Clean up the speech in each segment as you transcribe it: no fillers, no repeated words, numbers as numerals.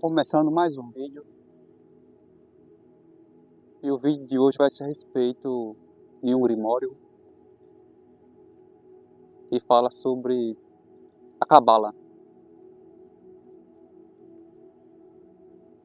começando mais um vídeo, e o vídeo de hoje vai ser a respeito de um grimório que fala sobre a Cabala.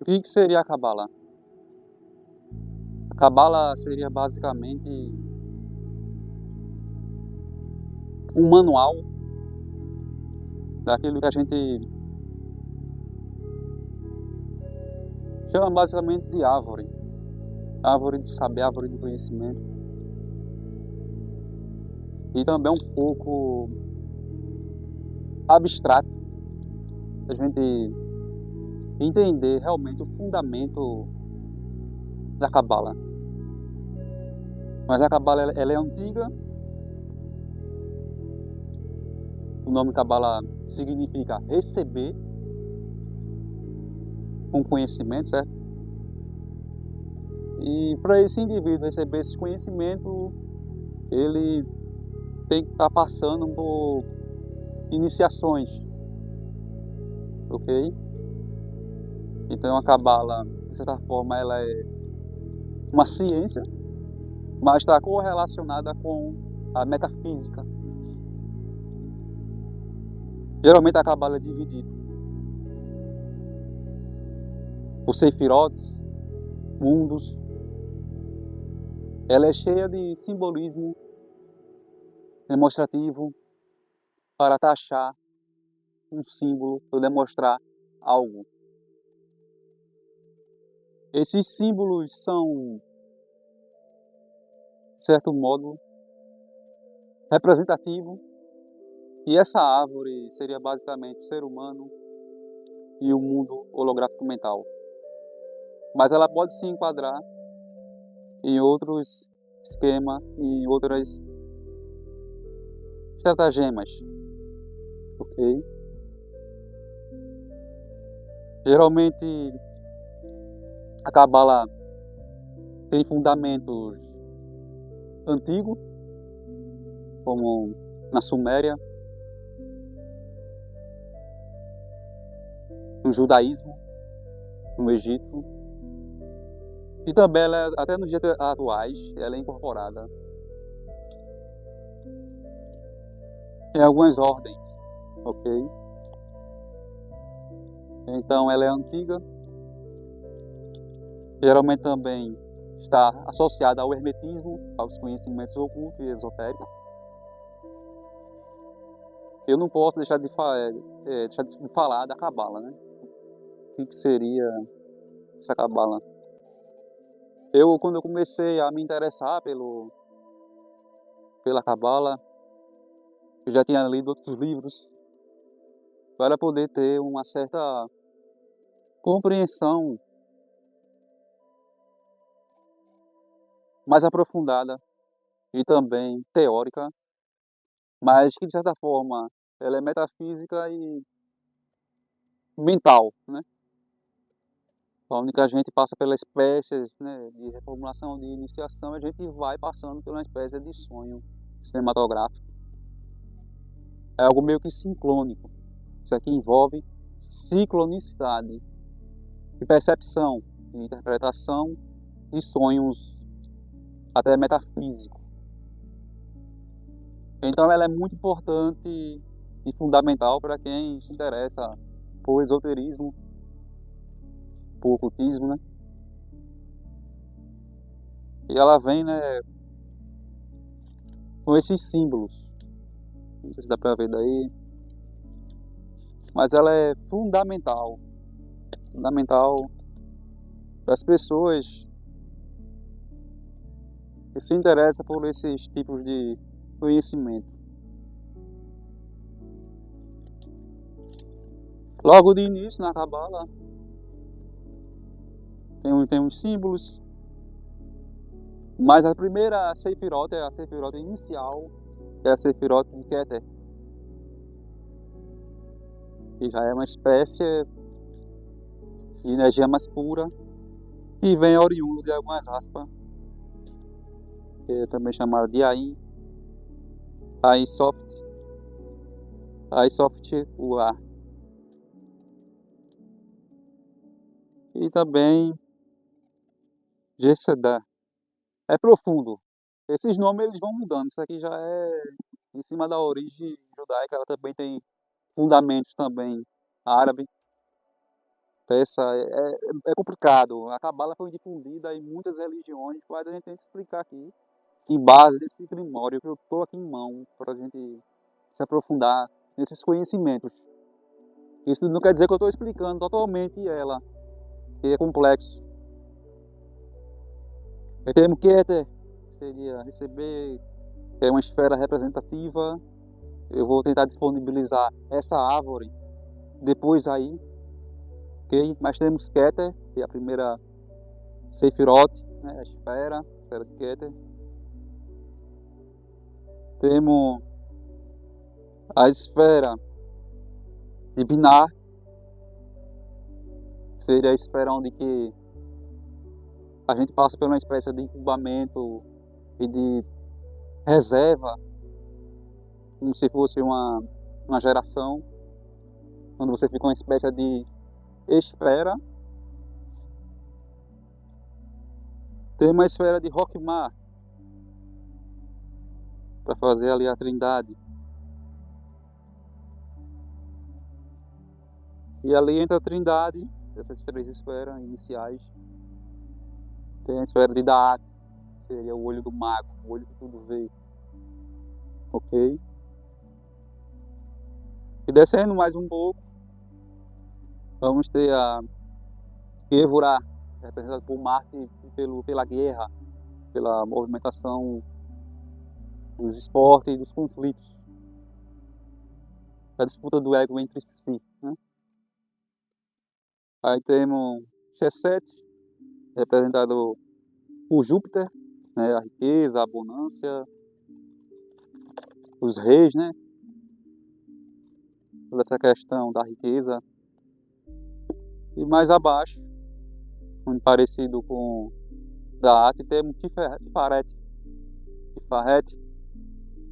O que seria a Cabala? A Cabala seria basicamente um manual daquilo que a gente chama basicamente de árvore. Árvore do saber, árvore do conhecimento. E também um pouco abstrato, a gente entender realmente o fundamento da Cabala. Mas a Cabala ela é antiga. O nome Cabala significa receber um conhecimento, certo? E para esse indivíduo receber esse conhecimento, ele tem que estar passando por iniciações, ok? Então a Cabala, de certa forma, ela é uma ciência, mas está correlacionada com a metafísica. Geralmente a Cabala é dividida por sefirotes, mundos. Ela é cheia de simbolismo demonstrativo para taxar um símbolo ou demonstrar algo. Esses símbolos são, de certo modo, representativos, e essa árvore seria basicamente o ser humano e o mundo holográfico mental. Mas ela pode se enquadrar em outros esquemas, em outras estratagemas, ok? Geralmente a Cabala tem fundamentos antigos, como na Suméria, no judaísmo, no Egito, e também ela, até nos dias atuais, ela é incorporada em algumas ordens, ok? Então ela é antiga, geralmente também está associada ao hermetismo, aos conhecimentos ocultos e esotéricos. Eu não posso deixar de falar da Cabala, né? O que seria essa Cabala? Quando eu comecei a me interessar pela Cabala, eu já tinha lido outros livros para poder ter uma certa compreensão mais aprofundada e também teórica, mas que de certa forma ela é metafísica e mental, né? Onde que a gente passa pela espécie, né, de reformulação, de iniciação, a gente vai passando por uma espécie de sonho cinematográfico. É algo meio que sincrônico. Isso aqui envolve sincronicidade de percepção, de interpretação de sonhos até metafísicos. Então ela é muito importante e fundamental para quem se interessa por esoterismo, por ocultismo, né? E ela vem, né, com esses símbolos. Não sei se dá para ver daí, mas ela é fundamental para as pessoas que se interessam por esses tipos de conhecimento. Logo de início, na Cabala, tem uns símbolos, mas a primeira Sefirot é a Sefirot inicial, que é a Sefirot de Keter, que já é uma espécie de energia mais pura, que vem oriundo de algumas aspas, que é também chamada de Ain, Ain-Soft, Ain-Soft Uar. e também Gessedã. É profundo. Esses nomes eles vão mudando, isso aqui já é em cima da origem judaica, ela também tem fundamentos também árabe. Essa é complicado. A cabala foi difundida em muitas religiões, mas a gente tem que explicar aqui, em base desse grimório que eu estou aqui em mão, para a gente se aprofundar nesses conhecimentos. Isso não quer dizer que eu estou explicando totalmente ela, que é complexo. O termo Keter seria receber, que é uma esfera representativa. Eu vou tentar disponibilizar essa árvore depois aí, ok? Mas temos Keter, que é a primeira Sefirot, né? A esfera de Keter. Temos a esfera de Binar, que seria a esfera onde que a gente passa por uma espécie de incubamento e de reserva, como se fosse uma geração, quando você fica uma espécie de esfera. Tem uma esfera de Rockmar, para fazer ali a trindade. E ali entre a trindade, essas três esferas iniciais, tem a esfera de Daat, que seria o olho do mago, o olho que tudo vê. Ok? E descendo mais um pouco, vamos ter a Évora, representada por Marte pela guerra, pela movimentação dos esportes e dos conflitos, a disputa do ego entre si, né? Aí temos Chesed, representado por Júpiter, né? A riqueza, a abundância, os reis, né? Toda essa questão da riqueza. E mais abaixo, muito parecido com Daat, temos Tifaret,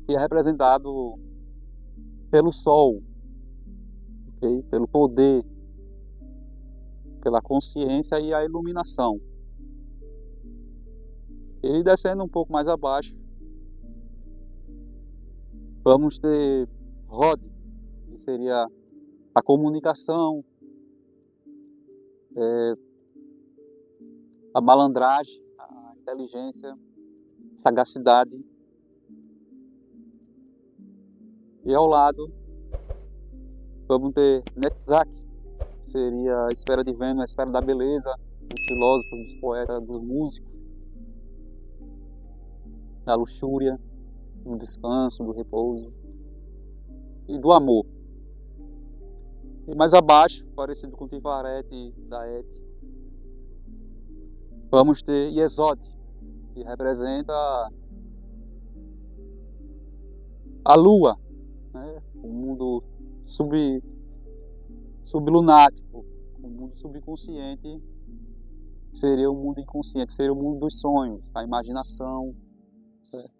que é representado pelo Sol, okay? Pelo poder, pela consciência e a iluminação. E descendo um pouco mais abaixo, vamos ter Rod, que seria a comunicação, a malandragem, a inteligência, sagacidade. E ao lado vamos ter Netzach, que seria a esfera de Vênus, a esfera da beleza, dos filósofos, dos poetas, dos músicos, da luxúria, do descanso, do repouso e do amor. E mais abaixo, parecido com Tifaret e Daet, vamos ter Yesod, que representa a Lua, né? O mundo sublunático, o mundo subconsciente, que seria o mundo inconsciente, que seria o mundo dos sonhos, a imaginação, certo?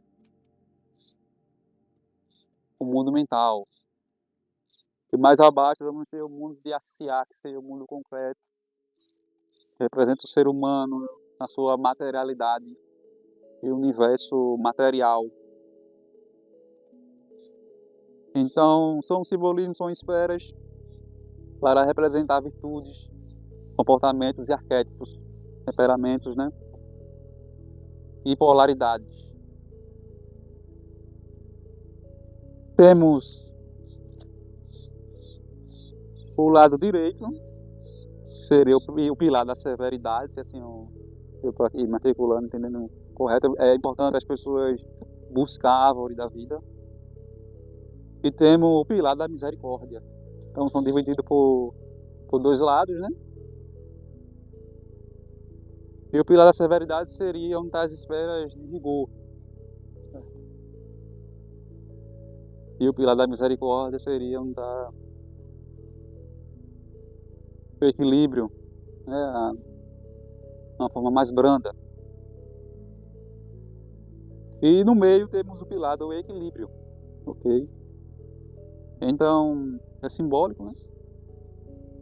O mundo mental. E mais abaixo vamos ter o mundo de Asiá, que seria o mundo concreto, que representa o ser humano na sua materialidade e o universo material. Então, são simbolismos, são esferas para representar virtudes, comportamentos e arquétipos, temperamentos, né? E polaridades. Temos o lado direito, que seria o pilar da severidade, se assim eu estou aqui matriculando, entendendo correto. É importante as pessoas buscar a árvore da vida. E temos o pilar da misericórdia. Então são divididos por dois lados, né? E o pilar da severidade seria onde está as esferas de rigor. E o pilar da misericórdia seria onde está o equilíbrio, né? Uma forma mais branda. E no meio temos o pilar do equilíbrio, ok? Então, é simbólico, né?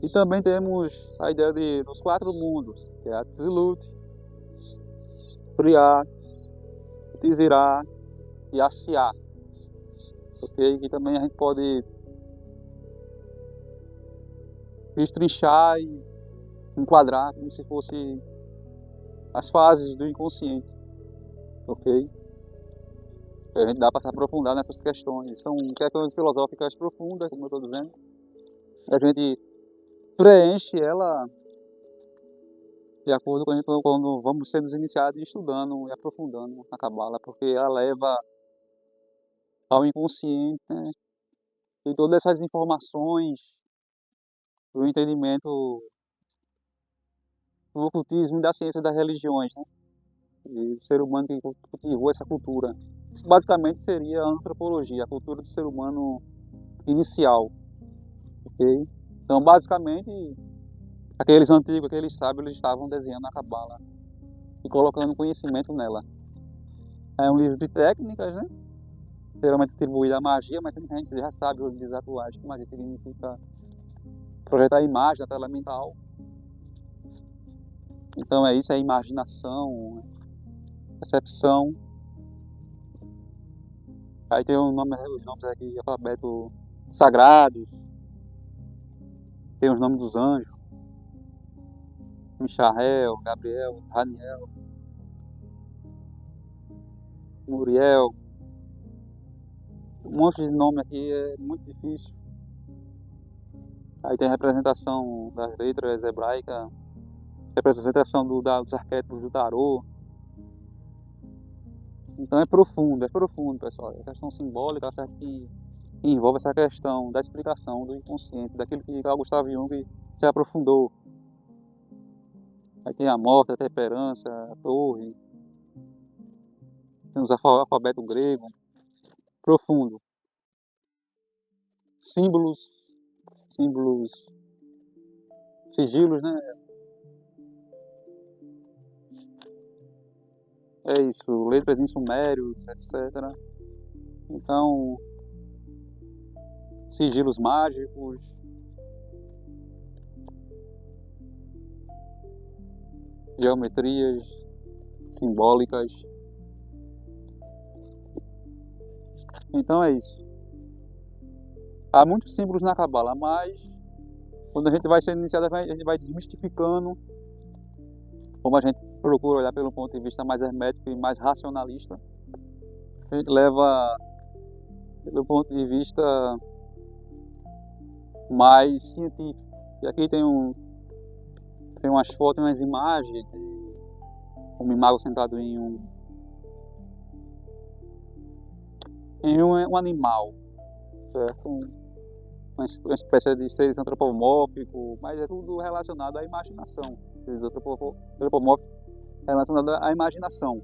E também temos a ideia dos 4 mundos, que é a Tzilut, Priá, Tizirá e a Siá. Ok? Que também a gente pode destrinchar e enquadrar como se fosse as fases do inconsciente. Ok? A gente dá para se aprofundar nessas questões. São questões filosóficas profundas, como eu estou dizendo. A gente preenche ela de acordo com a gente, quando vamos sendo iniciados e estudando e aprofundando a Cabala, porque ela leva ao inconsciente, né, e todas essas informações do entendimento do ocultismo e da ciência das religiões, né, e o ser humano que cultivou essa cultura. Isso basicamente seria a antropologia, a cultura do ser humano inicial, ok? Então, basicamente, aqueles antigos, aqueles sábios, eles estavam desenhando a Cabala e colocando conhecimento nela. É um livro de técnicas, né? Geralmente atribuído à magia, mas a gente já sabe os dias atuais que magia significa projetar imagem na tela mental. Então é isso, é imaginação, percepção. Aí tem os nomes aqui, alfabeto sagrados, tem os nomes dos anjos, Michael, Gabriel, Raniel, Muriel. Um monte de nome aqui é muito difícil. Aí tem a representação das letras hebraicas, representação dos arquétipos do tarô. Então é profundo, pessoal. É questão simbólica, certo? Que envolve essa questão da explicação do inconsciente, daquilo que Carl Gustav Jung se aprofundou. Aí tem a morte, a temperança, a torre, temos o alfabeto grego, profundo. Símbolos, sigilos, né? É isso, letras em sumério, etc. Então, sigilos mágicos, geometrias simbólicas. Então é isso. Há muitos símbolos na Cabala, mas quando a gente vai sendo iniciado, a gente vai desmistificando, como a gente procura olhar pelo ponto de vista mais hermético e mais racionalista. A gente leva pelo ponto de vista mais científico. E aqui tem umas fotos, umas imagens de um imago sentado em um animal, certo? Uma espécie de seres antropomórficos, mas é tudo relacionado à imaginação. Seres antropomórficos relacionados à imaginação.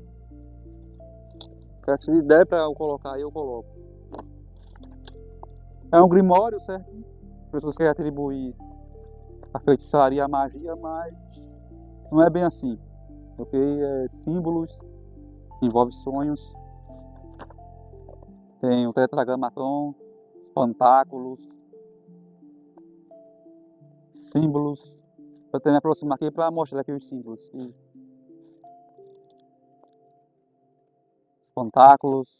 Se der para eu colocar aí, eu coloco. É um grimório, certo? As pessoas querem atribuir a feitiçaria à magia, mas não é bem assim. Ok? É símbolos, envolve sonhos. Tem o tetragramaton, pantáculos, símbolos. Vou até me aproximar aqui para mostrar aqui os símbolos. Pantáculos.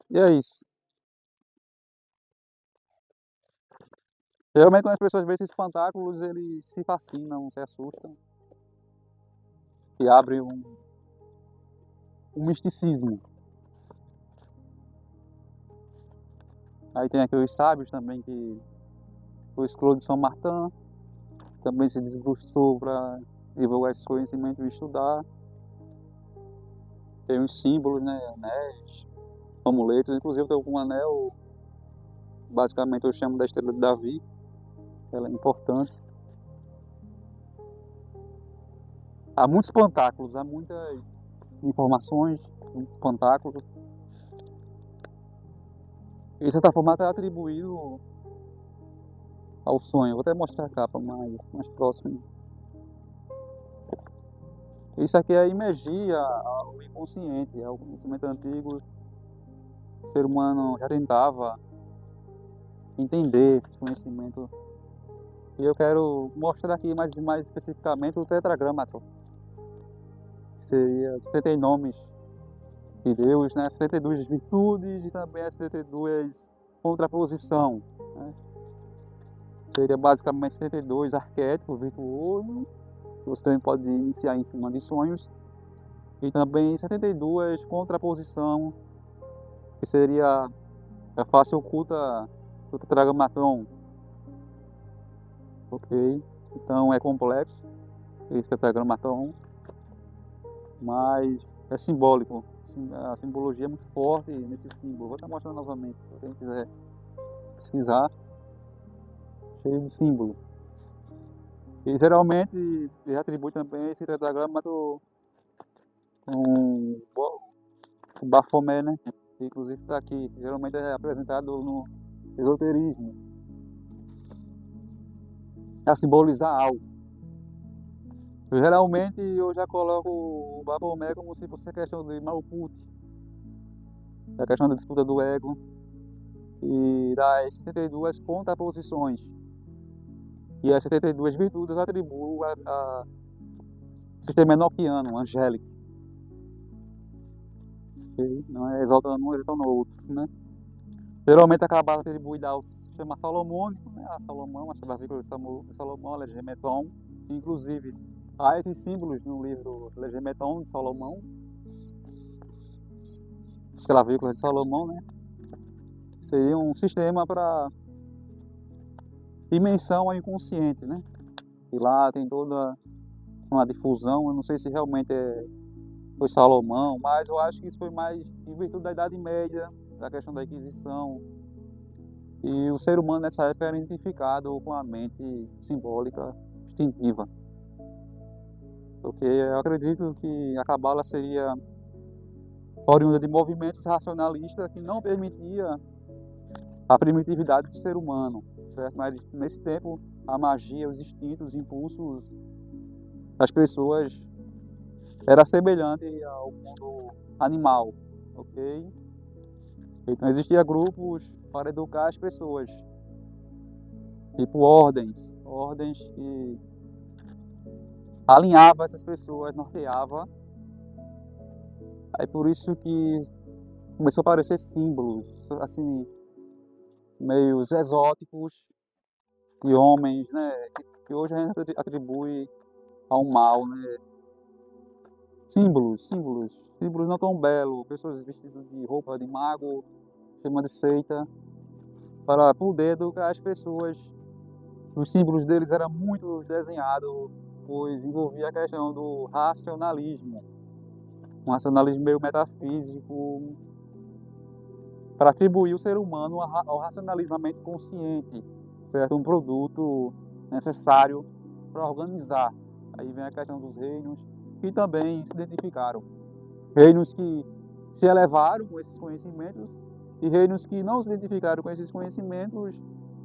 E é isso. Geralmente quando as pessoas veem esses pantáculos, eles se fascinam, se assustam. E abrem um misticismo. Aí tem aqui os sábios também, que o Esclô de São Martin também se desbruçou para divulgar esse conhecimento e estudar. Tem os símbolos, né, anéis, amuletos, inclusive tem um anel, basicamente eu chamo da estrela de Davi, ela é importante. Há muitos pantáculos, há muitas informações, muitos pantáculos. E de certa forma está atribuído ao sonho. Vou até mostrar a capa mais próximo. Isso aqui é imergir ao inconsciente, ao conhecimento antigo. O ser humano já tentava entender esse conhecimento E eu quero mostrar aqui mais especificamente o tetragramaton, que seria 70 nomes de Deus, né? 72 virtudes e também as 72 contraposição, né? Seria basicamente 72 arquétipos virtuosos, que você também pode iniciar em cima de sonhos, e também 72 contraposição, que seria a face oculta do tetragramaton, ok? Então é complexo esse tetragramaton, mas é simbólico. A simbologia é muito forte nesse símbolo. Vou estar mostrando novamente, para quem quiser pesquisar, cheio de símbolo. E geralmente ele atribui também esse tetragramaton com o Baphomet, né? Que inclusive está aqui. Geralmente é apresentado no esoterismo, a simbolizar algo. Geralmente eu já coloco o Baphomet como se fosse a questão de Malkuth, a questão da disputa do ego e das 72 contraposições. E as 72 virtudes atribuo a sistema enoquiano, angélico. Não é exaltando um, exaltando o outro, né? Geralmente a Cabala atribui ao sistema salomônico, né? A Salomão, a clavícula de Salomão, a Legemeton. Inclusive, há esses símbolos no livro Legemeton de Salomão, as clavículas de Salomão, né? Seria um sistema para dimensão ao inconsciente, né? E lá tem toda uma difusão. Eu não sei se realmente foi Salomão, mas eu acho que isso foi mais em virtude da Idade Média, da questão da Inquisição. E o ser humano nessa época era identificado com a mente simbólica instintiva. Porque eu acredito que a Cabala seria oriunda de movimentos racionalistas que não permitia a primitividade do ser humano, certo? Mas nesse tempo a magia, os instintos, os impulsos das pessoas era semelhante ao mundo animal, ok? Então existiam grupos para educar as pessoas, tipo ordens que alinhava essas pessoas, norteava. Aí por isso que começou a aparecer símbolos, assim, meio exóticos de homens, né? Que hoje a gente atribui ao mal, né? Símbolos não tão belos, pessoas vestidas de roupa de mago, chama de seita, para poder educar as pessoas. Os símbolos deles eram muito desenhados, pois envolvia a questão do racionalismo, um racionalismo meio metafísico, para atribuir o ser humano ao racionalismo, à mente consciente, certo? Um produto necessário para organizar. Aí vem a questão dos reinos, que também se identificaram. Reinos que se elevaram com esses conhecimentos e reinos que não se identificaram com esses conhecimentos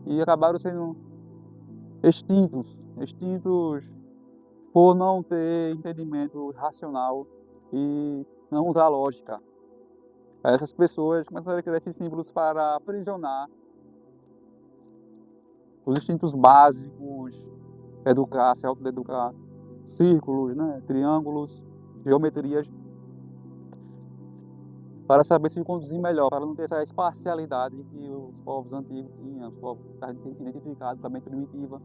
e acabaram sendo extintos por não ter entendimento racional e não usar lógica. Essas pessoas começaram a criar esses símbolos para aprisionar os instintos básicos, educar, se autoeducar, círculos, né, triângulos, geometrias, para saber se conduzir melhor, para não ter essa espacialidade que os povos antigos tinham, os povos identificados com a mente primitiva,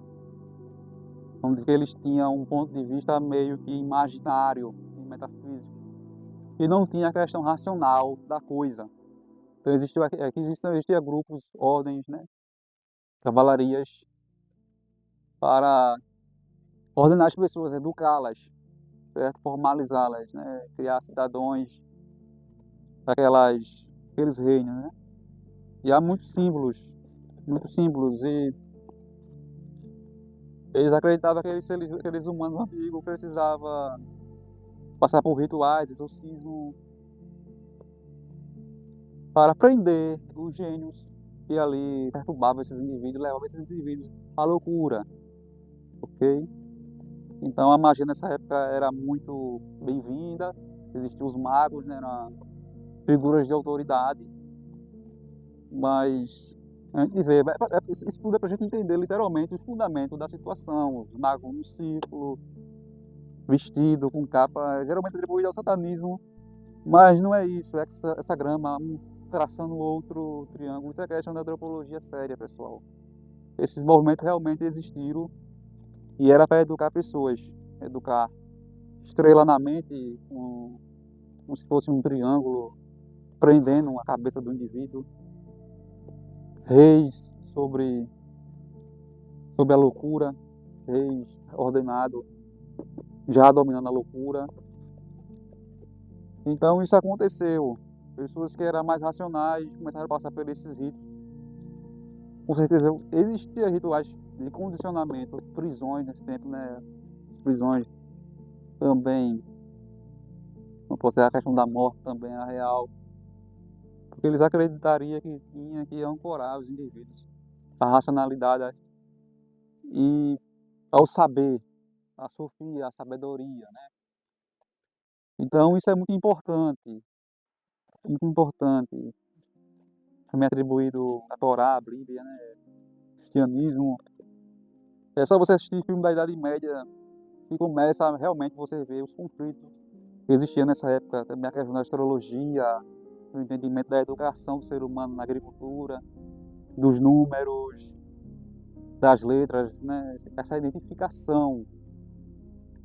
onde eles tinham um ponto de vista meio que imaginário e metafísico, e não tinha a questão racional da coisa. Então existia grupos, ordens, né, cavalarias, para ordenar as pessoas, educá-las, certo? Formalizá-las, né, criar cidadãos daqueles reinos, né? E há muitos símbolos, e eles acreditavam que aqueles humanos antigos precisavam passar por rituais, exorcismo, para prender os gênios que ali perturbavam esses indivíduos, levavam esses indivíduos à loucura, ok? Então a magia nessa época era muito bem-vinda, existiam os magos, né, eram figuras de autoridade, mas A gente vê, isso tudo é para a gente entender literalmente os fundamentos da situação, os magos no círculo, vestido com capa, geralmente atribuído ao satanismo, mas não é isso, é essa grama, um traçando outro triângulo, isso é questão da antropologia séria, pessoal. Esses movimentos realmente existiram e era para educar pessoas, educar estrela na mente, como se fosse um triângulo prendendo a cabeça do indivíduo, reis sobre, sobre a loucura, reis ordenado, já dominando a loucura. Então isso aconteceu. Pessoas que eram mais racionais começaram a passar por esses ritos. Com certeza existia rituais de condicionamento, prisões nesse tempo, né? Prisões também, não pode ser a questão da morte também é real, porque eles acreditariam que tinha que ancorar os indivíduos, a racionalidade e ao saber, a sofia, a sabedoria, né? Então isso é muito importante. Também atribuído a Torá, a Bíblia, né? Cristianismo. É só você assistir filme da Idade Média que começa a realmente você ver os conflitos que existiam nessa época. Também a questão da astrologia, o entendimento da educação do ser humano na agricultura, dos números, das letras, né? Essa identificação.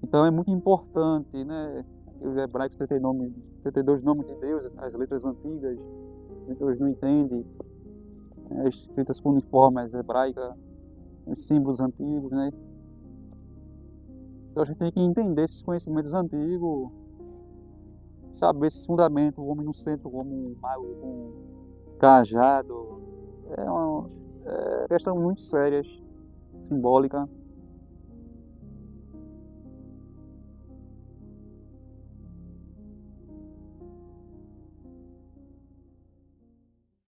Então é muito importante, né? Os hebraicos você tem dois nomes de Deus, as letras antigas, muitos não entendem, escritas com uniformes hebraicas, os símbolos antigos, né? Então a gente tem que entender esses conhecimentos antigos, saber esses fundamentos, o homem no centro como um mago com cajado, é uma questão muito séria, simbólica.